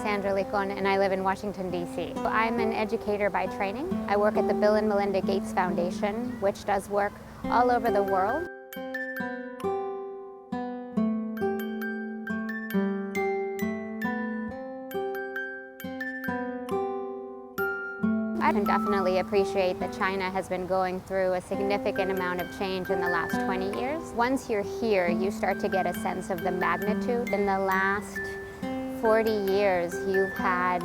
Sandra Licon, and I live in Washington, D.C. I'm an educator by training. I work at the Bill and Melinda Gates Foundation, which does work all over the world. I can definitely appreciate that China has been going through a significant amount of change in the last 20 years. Once you're here, you start to get a sense of the magnitude. In the last 40 years, you've had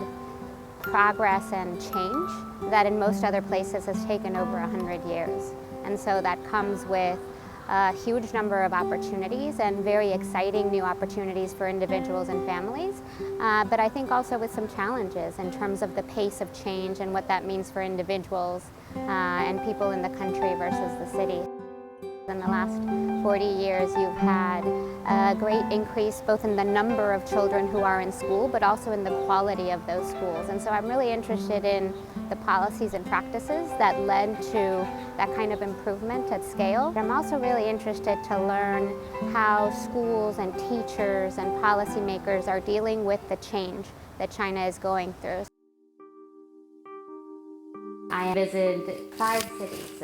progress and change that in most other places has taken over 100 years. And so that comes with a huge number of opportunities and very exciting new opportunities for individuals and families, but I think also with some challenges in terms of the pace of change and what that means for individuals and people in the country versus the city. In the last 40 years, you've had a great increase both in the number of children who are in school, but also in the quality of those schools. And so I'm really interested in the policies and practices that led to that kind of improvement at scale. I'm also really interested to learn how schools and teachers and policymakers are dealing with the change that China is going through. I visited 5 cities.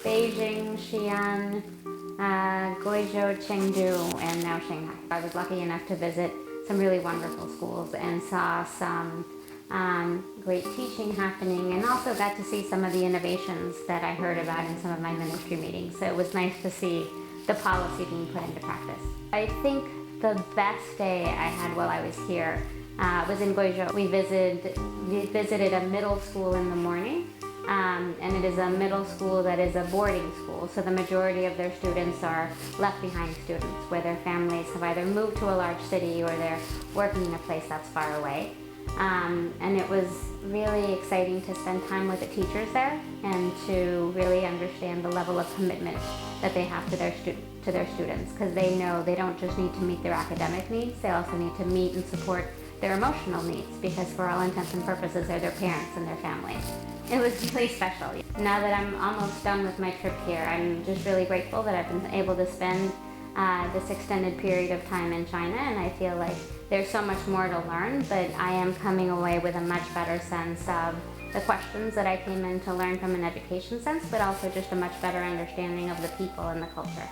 Beijing, Xi'an, Guizhou, Chengdu, and now Shanghai. I was lucky enough to visit some really wonderful schools and saw some great teaching happening, and also got to see some of the innovations that I heard about in some of my ministry meetings. So it was nice to see the policy being put into practice. I think the best day I had while I was here was in Guizhou. We visited a middle school in the morning. And it is a middle school that is a boarding school, so the majority of their students are left behind students, where their families have either moved to a large city or they're working in a place that's far away. And it was really exciting to spend time with the teachers there and to really understand the level of commitment that they have to their students, because they know they don't just need to meet their academic needs, they also need to meet and support their emotional needs, because for all intents and purposes they're their parents and their family. It was really special. Now that I'm almost done with my trip here, I'm just really grateful that I've been able to spend this extended period of time in China, and I feel like there's so much more to learn, but I am coming away with a much better sense of the questions that I came in to learn from an education sense, but also just a much better understanding of the people and the culture.